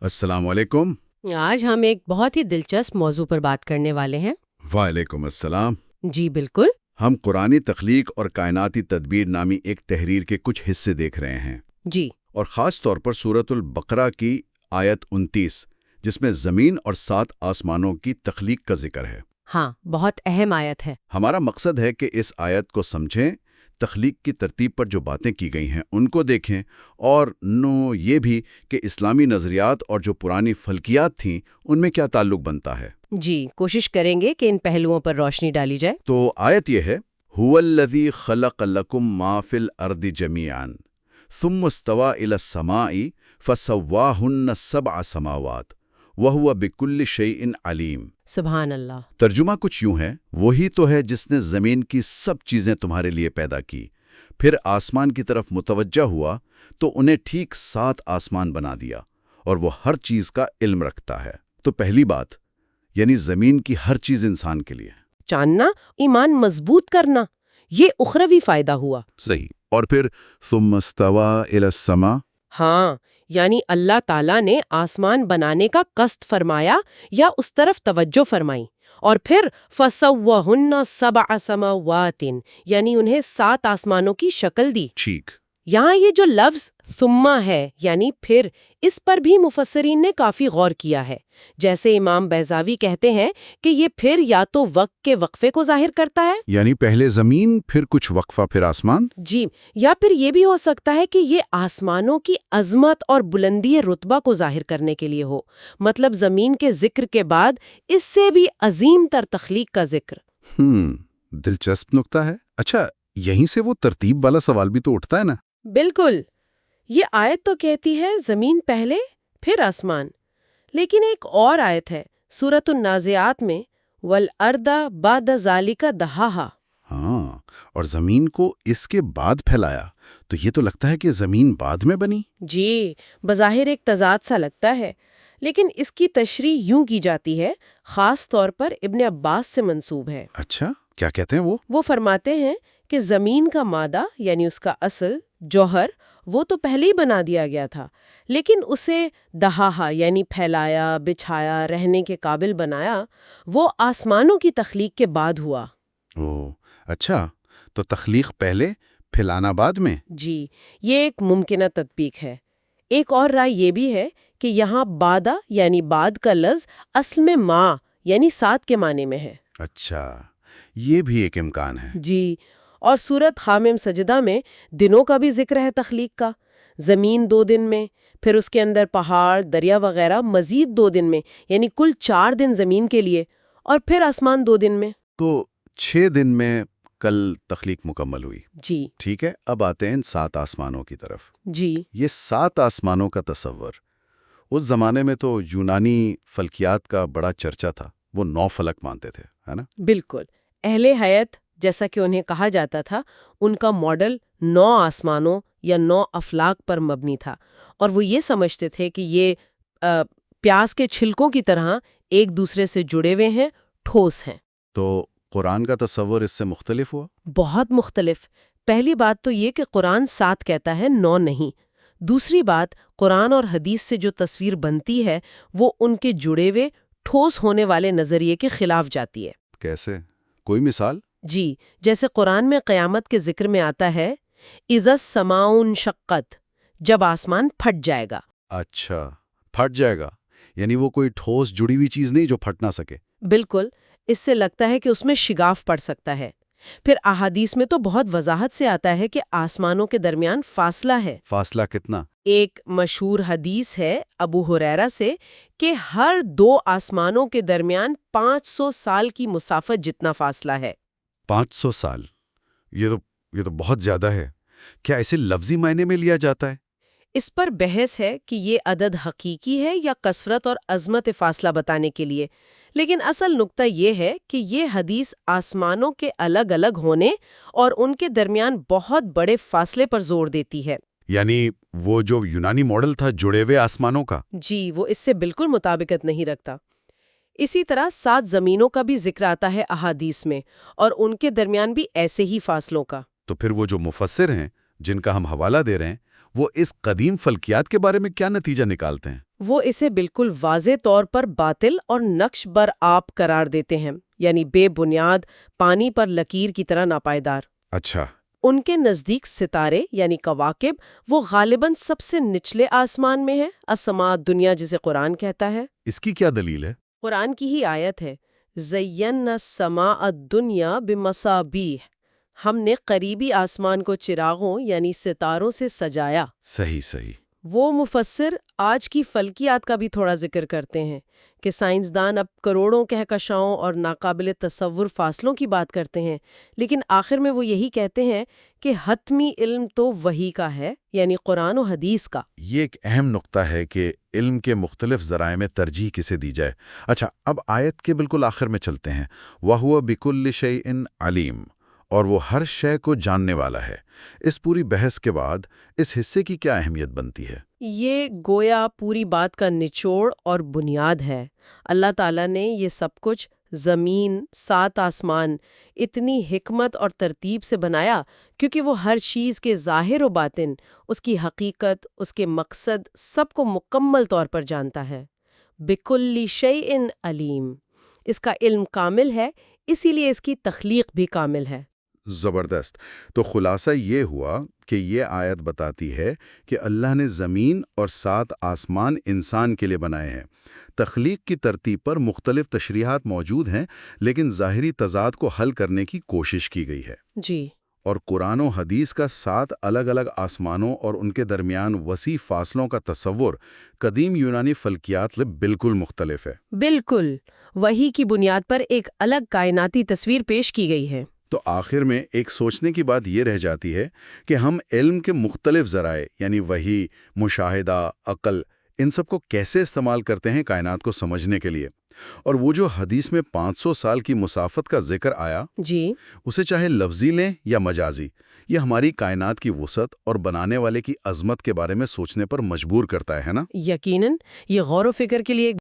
السلام علیکم۔ آج ہم ایک بہت ہی دلچسپ موضوع پر بات کرنے والے ہیں۔ وعلیکم السلام۔ جی بالکل۔ ہم قرآنی تخلیق اور کائناتی تدبیر نامی ایک تحریر کے کچھ حصے دیکھ رہے ہیں، جی اور خاص طور پر سورۃ البقرہ کی آیت 29، جس میں زمین اور 7 آسمانوں کی تخلیق کا ذکر ہے۔ ہاں، بہت اہم آیت ہے۔ ہمارا مقصد ہے کہ اس آیت کو سمجھیں، تخلیق کی ترتیب پر جو باتیں کی گئی ہیں ان کو دیکھیں، اور یہ بھی کہ اسلامی نظریات اور جو پرانی فلکیات تھیں ان میں کیا تعلق بنتا ہے۔ جی کوشش کریں گے کہ ان پہلوؤں پر روشنی ڈالی جائے۔ تو آیت یہ ہے، هُوَ الَّذِي خَلَقَ لَكُم مَّا فِي الْأَرْضِ جَمِيعًا ثُمَّ اسْتَوَىٰ إِلَى السَّمَاءِ فَسَوَّاهُنَّ 7 سَمَاوَاتٍ وَهُوَ بِكُلِّ شَيْءٍ عَلِيمٌ۔ سبحان اللہ۔ ترجمہ کچھ یوں ہے، وہی تو ہے جس نے زمین کی سب چیزیں تمہارے لیے پیدا کی، پھر آسمان کی طرف متوجہ ہوا تو انہیں ٹھیک 7 آسمان بنا دیا، اور وہ ہر چیز کا علم رکھتا ہے۔ تو پہلی بات، یعنی زمین کی ہر چیز انسان کے لیے جاننا، ایمان مضبوط کرنا، یہ اخروی فائدہ ہوا۔ صحیح۔ اور پھر ثم استوى الى السماء، ہاں، یعنی اللہ تعالیٰ نے آسمان بنانے کا قصد فرمایا یا اس طرف توجہ فرمائی، اور پھر فَسَوَّهُنَّ 7 سَمَاوَاتٍ، یعنی انہیں 7 آسمانوں کی شکل دی۔ ٹھیک۔ یہاں یہ جو لفظ ثم ہے، یعنی پھر، اس پر بھی مفسرین نے کافی غور کیا ہے۔ جیسے امام بیضاوی کہتے ہیں کہ یہ پھر یا تو وقت کے وقفے کو ظاہر کرتا ہے، یعنی پہلے زمین، پھر کچھ وقفہ، پھر آسمان۔ جی، یا پھر یہ بھی ہو سکتا ہے کہ یہ آسمانوں کی عظمت اور بلندی رتبہ کو ظاہر کرنے کے لیے ہو، مطلب زمین کے ذکر کے بعد اس سے بھی عظیم تر تخلیق کا ذکر۔ دلچسپ نکتہ ہے۔ اچھا، یہیں سے وہ ترتیب والا سوال بھی تو اٹھتا ہے نا۔ بالکل، یہ آیت تو کہتی ہے زمین پہلے پھر آسمان، لیکن ایک اور آیت ہے سورۃ النازعات میں، وَالْأَرْضَ بَعْدَ ذَلِكَ دَحَاهَا۔ ہاں، اور زمین کو اس کے بعد پھیلایا، تو یہ تو لگتا ہے کہ زمین بعد میں بنی۔ جی، بظاہر ایک تضاد سا لگتا ہے، لیکن اس کی تشریح یوں کی جاتی ہے، خاص طور پر ابن عباس سے منسوب ہے۔ اچھا، کیا کہتے ہیں وہ؟ وہ فرماتے ہیں کہ زمین کا مادہ، یعنی اس کا اصل جوہر، وہ تو پہلے ہی بنا دیا گیا تھا، لیکن اسے دہاہا یعنی پھیلایا، بچھایا، رہنے کے قابل بنایا، وہ آسمانوں کی تخلیق کے بعد ہوا۔ اوہ، اچھا، تو تخلیق پہلے، پھیلانا بعد میں۔ جی، یہ ایک ممکنہ تطبیق ہے۔ ایک اور رائے یہ بھی ہے کہ یہاں بعدہ یعنی بعد کا لفظ اصل میں ما یعنی 7 کے معنی میں ہے۔ اچھا، یہ بھی ایک امکان ہے۔ جی، اور سورۃ حامیم سجدہ میں دنوں کا بھی ذکر ہے تخلیق کا، زمین 2 دن میں، پھر اس کے اندر پہاڑ، دریا وغیرہ مزید 2 دن میں، یعنی کل 4 دن زمین کے لیے، اور پھر آسمان 2 دن میں۔ تو 6 دن میں کل تخلیق مکمل ہوئی۔ جی ٹھیک ہے، اب آتے ہیں ان 7 آسمانوں کی طرف۔ جی یہ 7 آسمانوں کا تصور، اس زمانے میں تو یونانی فلکیات کا بڑا چرچا تھا، وہ 9 فلک مانتے تھے، ہے نا؟ بالکل، اہل حیات جیسا کہ انہیں کہا جاتا تھا، ان کا ماڈل 9 آسمانوں یا 9 افلاک پر مبنی تھا، اور وہ یہ سمجھتے تھے کہ یہ پیاز کے چھلکوں کی طرح ایک دوسرے سے جڑے ہوئے ہیں، ٹھوس ہیں۔ تو قرآن کا تصور اس سے مختلف ہوا؟ بہت مختلف۔ پہلی بات تو یہ کہ قرآن 7 کہتا ہے، 9 نہیں۔ دوسری بات، قرآن اور حدیث سے جو تصویر بنتی ہے وہ ان کے جڑے ہوئے ٹھوس ہونے والے نظریے کے خلاف جاتی ہے۔ کیسے؟ کوئی مثال؟ جی، جیسے قرآن میں قیامت کے ذکر میں آتا ہے، اِذَا السَّمَاءُ انشقت، جب آسمان پھٹ جائے گا۔ اچھا، پھٹ جائے گا، یعنی وہ کوئی ٹھوس جڑی ہوئی چیز نہیں جو پھٹ نہ سکے۔ بالکل، اس سے لگتا ہے کہ اس میں شگاف پڑ سکتا ہے۔ پھر احادیث میں تو بہت وضاحت سے آتا ہے کہ آسمانوں کے درمیان فاصلہ ہے۔ فاصلہ کتنا؟ ایک مشہور حدیث ہے ابو ہریرہ سے کہ ہر 2 آسمانوں کے درمیان 500 سال کی مسافت جتنا فاصلہ ہے۔ 500 سال، یہ تو بہت زیادہ ہے۔ کیا اسے لفظی معنی میں لیا جاتا ہے؟ اس پر بحث ہے کہ یہ عدد حقیقی ہے یا کثرت اور عظمت فاصلہ بتانے کے لیے، لیکن اصل نقطہ یہ ہے کہ یہ حدیث آسمانوں کے الگ الگ ہونے اور ان کے درمیان بہت بڑے فاصلے پر زور دیتی ہے۔ یعنی وہ جو یونانی ماڈل تھا جڑے ہوئے آسمانوں کا، جی، وہ اس سے بالکل مطابقت نہیں رکھتا۔ اسی طرح 7 زمینوں کا بھی ذکر آتا ہے احادیث میں، اور ان کے درمیان بھی ایسے ہی فاصلوں کا۔ تو پھر وہ جو مفسر ہیں جن کا ہم حوالہ دے رہے ہیں، وہ اس قدیم فلکیات کے بارے میں کیا نتیجہ نکالتے ہیں؟ وہ اسے بالکل واضح طور پر باطل اور نقش بر آب قرار دیتے ہیں، یعنی بے بنیاد، پانی پر لکیر کی طرح ناپائیدار۔ اچھا، ان کے نزدیک ستارے یعنی کواکب وہ غالباً سب سے نچلے آسمان میں ہیں، السماء دنیا جسے قرآن کہتا ہے۔ اس کی کیا دلیل ہے؟ قرآن کی ہی آیت ہے، زَيَّنَّا السَّمَاءَ الدُّنْيَا بِمَصَابِيحَ، ہم نے قریبی آسمان کو چراغوں یعنی ستاروں سے سجایا۔ صحیح صحیح۔ وہ مفسر آج کی فلکیات کا بھی تھوڑا ذکر کرتے ہیں کہ سائنسدان اب کروڑوں کہکشاؤں اور ناقابل تصور فاصلوں کی بات کرتے ہیں، لیکن آخر میں وہ یہی کہتے ہیں کہ حتمی علم تو وحی کا ہے، یعنی قرآن و حدیث کا۔ یہ ایک اہم نقطہ ہے کہ علم کے مختلف ذرائع میں ترجیح کسے دی جائے۔ اچھا، اب آیت کے بالکل آخر میں چلتے ہیں۔ وَهُوَ بِكُلِّ شَيْءٍ عَلِيمٌ، اور وہ ہر شے کو جاننے والا ہے۔ اس پوری بحث کے بعد اس حصے کی کیا اہمیت بنتی ہے؟ یہ گویا پوری بات کا نچوڑ اور بنیاد ہے۔ اللہ تعالیٰ نے یہ سب کچھ، زمین، 7 آسمان، اتنی حکمت اور ترتیب سے بنایا کیونکہ وہ ہر چیز کے ظاہر و باطن، اس کی حقیقت، اس کے مقصد، سب کو مکمل طور پر جانتا ہے۔ بِكُلِّ شَيْءٍ عَلِيمٌ، اس کا علم کامل ہے، اسی لیے اس کی تخلیق بھی کامل ہے۔ زبردست۔ تو خلاصہ یہ ہوا کہ یہ آیت بتاتی ہے کہ اللہ نے زمین اور 7 آسمان انسان کے لیے بنائے ہیں۔ تخلیق کی ترتیب پر مختلف تشریحات موجود ہیں، لیکن ظاہری تضاد کو حل کرنے کی کوشش کی گئی ہے۔ جی۔ اور قرآن و حدیث کا 7 الگ الگ آسمانوں اور ان کے درمیان وسیع فاصلوں کا تصور قدیم یونانی فلکیات سے بالکل مختلف ہے۔ بالکل، وحی کی بنیاد پر ایک الگ کائناتی تصویر پیش کی گئی ہے۔ تو آخر میں ایک سوچنے کی بات یہ رہ جاتی ہے کہ ہم علم کے مختلف ذرائع یعنی وحی، مشاہدہ، عقل، ان سب کو کیسے استعمال کرتے ہیں کائنات کو سمجھنے کے لیے۔ اور وہ جو حدیث میں 500 سال کی مسافت کا ذکر آیا، جی، اسے چاہے لفظی لیں یا مجازی، یہ ہماری کائنات کی وسعت اور بنانے والے کی عظمت کے بارے میں سوچنے پر مجبور کرتا ہے نا؟ یقیناً یہ غور و فکر کے لیے